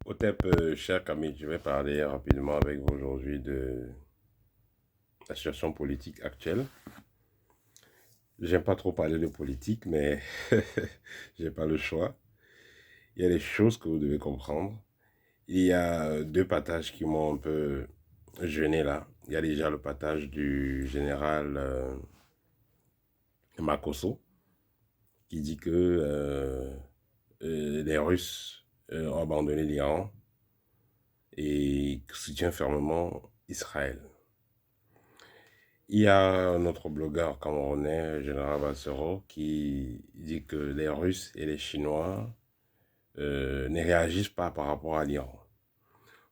Otep, cher Camille, je vais parler rapidement avec vous aujourd'hui de la situation politique actuelle. J'aime pas trop parler de politique, mais j'ai pas le choix. Il y a des choses que vous devez comprendre. Il y a deux partages qui m'ont un peu gêné là. Il y a déjà le partage du général Makosso qui dit que les Russes ont abandonné l'Iran et soutient fermement Israël. Il y a un autre blogueur camerounais, Général Bassero, qui dit que les Russes et les Chinois ne réagissent pas par rapport à l'Iran.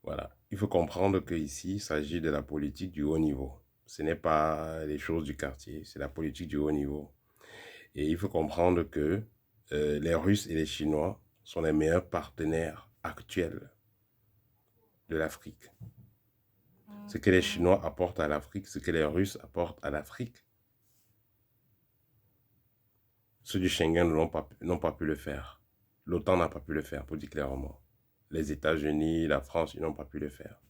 Voilà. Il faut comprendre qu'ici, il s'agit de la politique du haut niveau. Ce n'est pas les choses du quartier, c'est la politique du haut niveau. Et il faut comprendre que les Russes et les Chinois sont les meilleurs partenaires actuels de l'Afrique. Ce que les Chinois apportent à l'Afrique, ce que les Russes apportent à l'Afrique, ceux du Schengen n'ont pas pu le faire. L'OTAN n'a pas pu le faire, pour dire clairement. Les États-Unis, la France, ils n'ont pas pu le faire.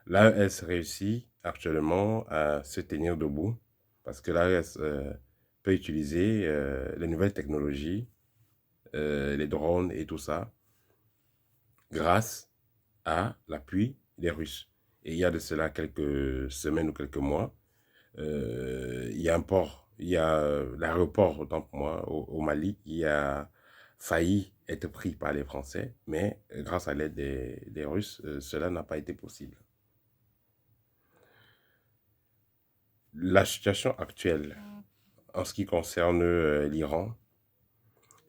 L'AES réussit actuellement à se tenir debout parce que l'AES peut utiliser les nouvelles technologies, les drones et tout ça, grâce à l'appui des Russes. Et il y a de cela quelques semaines ou quelques mois, il y a un port, il y a l'aéroport, autant pour moi, au Mali, qui a failli être pris par les Français, mais grâce à l'aide des Russes, cela n'a pas été possible. La situation actuelle, en ce qui concerne l'Iran,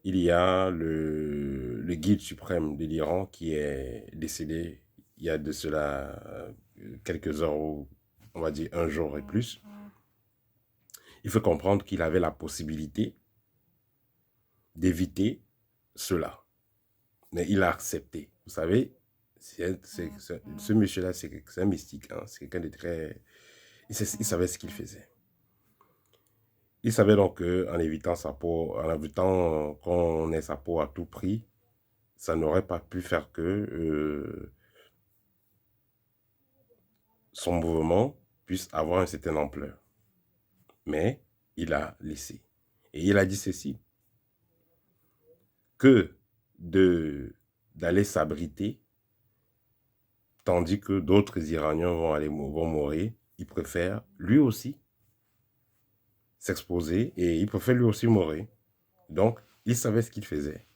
il y a le guide suprême de l'Iran qui est décédé il y a de cela quelques heures, ou on va dire un jour et plus. Il faut comprendre qu'il avait la possibilité d'éviter cela. Mais il a accepté. Vous savez, ce monsieur-là, c'est un mystique. Hein? C'est quelqu'un de très... Il savait ce qu'il faisait. Il savait donc qu'en évitant sa peau, en évitant qu'on ait sa peau à tout prix, ça n'aurait pas pu faire que son mouvement puisse avoir une certaine ampleur. Mais il a laissé. Et il a dit ceci, que d'aller s'abriter, tandis que d'autres Iraniens vont mourir, il préfère lui aussi s'exposer et il préfère lui aussi mourir. Donc, il savait ce qu'il faisait.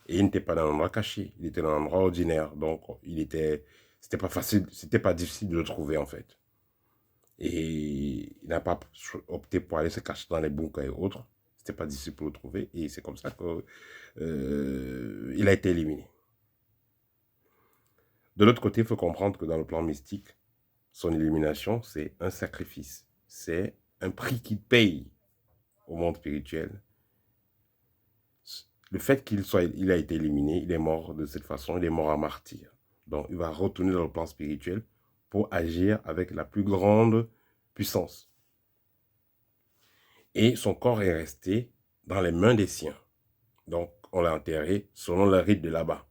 Et il n'était pas dans un endroit caché, il était dans un endroit ordinaire. Donc, c'était pas facile, c'était pas difficile de le trouver en fait. Et il n'a pas opté pour aller se cacher dans les bunkers et autres. C'était pas difficile pour le trouver. Et c'est comme ça qu'il a été éliminé. De l'autre côté, il faut comprendre que dans le plan mystique, son élimination, c'est un sacrifice. C'est un prix qu'il paye au monde spirituel. Le fait il a été éliminé, il est mort de cette façon, il est mort à martyr. Donc, il va retourner dans le plan spirituel pour agir avec la plus grande puissance. Et son corps est resté dans les mains des siens. Donc, on l'a enterré selon le rite de là-bas.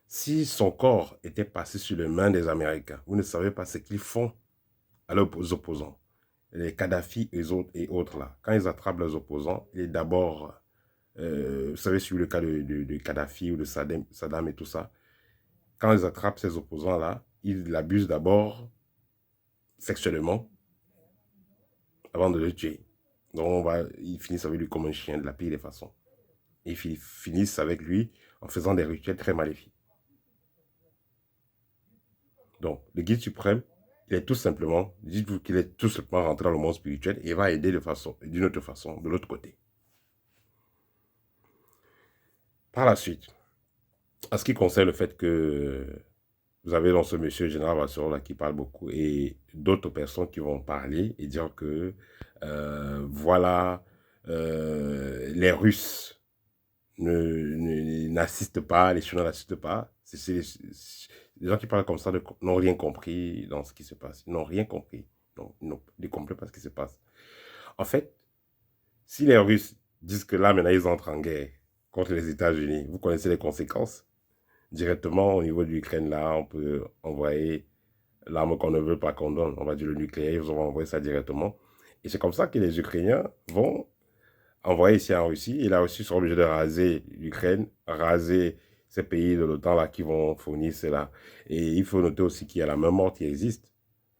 Si son corps était passé sur les mains des Américains, vous ne savez pas ce qu'ils font à leurs opposants. Les Kadhafi et autres là, quand ils attrapent leurs opposants, ils d'abord, vous savez, sur le cas de Kadhafi ou de Saddam et tout ça, quand ils attrapent ces opposants là, ils l'abusent d'abord sexuellement avant de le tuer. Donc ils finissent avec lui comme un chien de la pire des façons. Et ils finissent avec lui en faisant des rituels très maléfiques. Donc, le guide suprême, il est tout simplement, dites-vous qu'il est tout simplement rentré dans le monde spirituel et va aider d'une autre façon, de l'autre côté. Par la suite, en ce qui concerne le fait que vous avez dans ce monsieur Général Vasseur là qui parle beaucoup et d'autres personnes qui vont parler et dire que voilà, les Russes n'assistent pas, les Chinois n'assistent pas. Les gens qui parlent comme ça n'ont rien compris dans ce qui se passe. Ils n'ont rien compris. Ils n'ont compris pas ce qui se passe. En fait, si les Russes disent que là, maintenant, ils entrent en guerre contre les États-Unis, vous connaissez les conséquences. directement au niveau de l'Ukraine, là, on peut envoyer l'arme qu'on ne veut pas qu'on donne. On va dire le nucléaire, ils vont envoyer ça directement. Et c'est comme ça que les Ukrainiens vont envoyer ici en Russie. Et la Russie sera obligée de raser l'Ukraine, raser ces pays de l'OTAN là qui vont fournir cela. Et il faut noter aussi qu'il y a la même mort qui existe.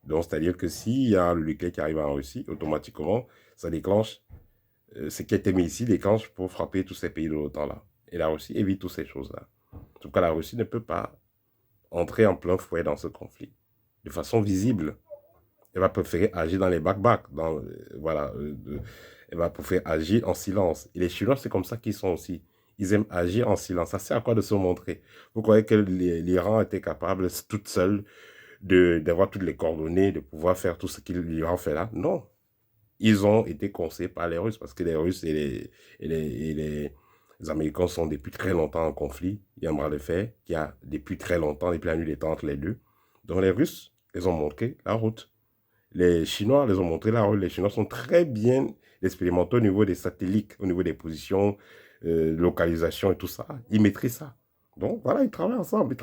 Donc, c'est-à-dire que s'il y a le nucléaire qui arrive en Russie, automatiquement, ça déclenche, ce qui a été mis ici déclenche pour frapper tous ces pays de l'OTAN là. Et la Russie évite toutes ces choses-là. En tout cas, la Russie ne peut pas entrer en plein fouet dans ce conflit de façon visible. Elle va préférer agir dans les back-back, voilà, elle va préférer agir en silence. Et les Chinois, c'est comme ça qu'ils sont aussi. Ils aiment agir en silence. Ça sert à quoi de se montrer? Vous croyez que l'Iran était capable, toute seule, d'avoir toutes les coordonnées, de pouvoir faire tout ce que l'Iran fait là? Non. Ils ont été conseillés par les Russes, parce que les Russes et les Américains sont depuis très longtemps en conflit. Il y a un bras de fer qui a depuis très longtemps, depuis la nuit des temps entre les deux. Donc les Russes les ont montré la route. Les Chinois les ont montré la route. Les Chinois sont très bien expérimentés au niveau des satellites, au niveau des positions, localisation et tout ça. Ils maîtrisent ça. Donc voilà, ils travaillent ensemble.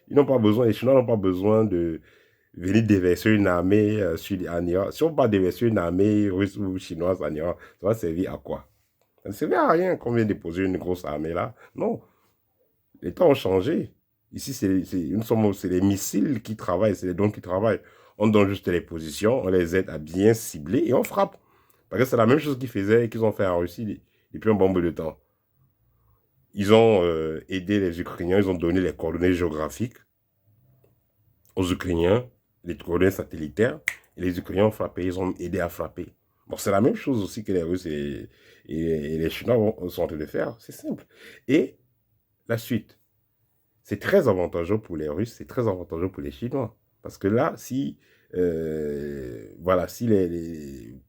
Ils n'ont pas besoin, les Chinois n'ont pas besoin de venir déverser une armée en Iran. Si on ne va pas déverser une armée russe ou chinoise en Iran, ça va servir à quoi? Ça ne sert à rien qu'on vienne déposer une grosse armée là. Non, les temps ont changé. Ici, c'est les missiles qui travaillent, c'est les drones qui travaillent. On donne juste les positions, on les aide à bien cibler et on frappe. Parce que c'est la même chose qu'ils faisaient et qu'ils ont fait en Russie depuis un bon bout de temps. Ils ont aidé les Ukrainiens, ils ont donné les coordonnées géographiques aux Ukrainiens, les coordonnées satellitaires, et les Ukrainiens ont frappé, ils ont aidé à frapper. Bon, c'est la même chose aussi que les Russes et les Chinois sont en train de faire, c'est simple. Et la suite, c'est très avantageux pour les Russes, c'est très avantageux pour les Chinois. Parce que là, si, voilà, si il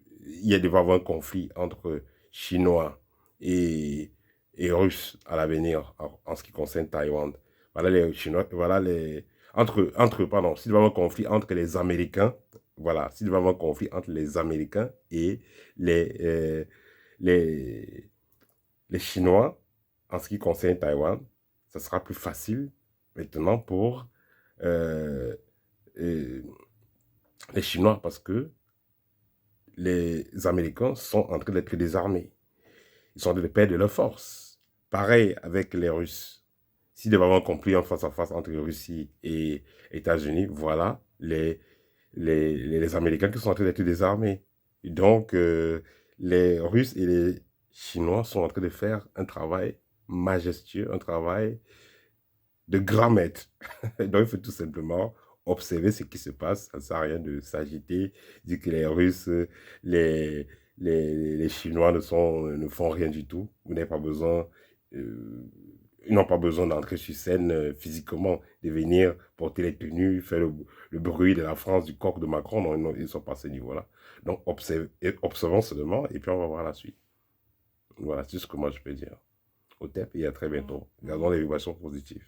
y a devant avoir un conflit entre Chinois et Russes à l'avenir en ce qui concerne Taïwan, voilà les Chinois, voilà les, pardon, s'il va y avoir un conflit entre les Américains, voilà, s'il va y avoir un conflit entre les Américains et les, euh, les, les Chinois en ce qui concerne Taïwan, ça sera plus facile maintenant pour euh, euh, les Chinois parce que les Américains sont en train d'être désarmés. Ils sont en train de perdre leur force. Pareil avec les Russes. S'il devait y avoir un conflit en face à face entre Russie et États-Unis, voilà les Américains qui sont en train d'être désarmés. Et donc, les Russes et les Chinois sont en train de faire un travail majestueux, un travail de grand maître. Donc, il faut tout simplement observer ce qui se passe. Ça ne sert à rien de s'agiter, dire que les Russes, les, les Chinois ne font rien du tout. Vous n'avez pas besoin, ils n'ont pas besoin d'entrer sur scène physiquement, de venir porter les tenues, faire le bruit de la France, du coq de Macron. Non, non, ils ne sont pas à ce niveau-là. Donc, observons seulement et puis on va voir la suite. Voilà, c'est ce que moi je peux dire. Au TEP et à très bientôt. Gardons les vibrations positives.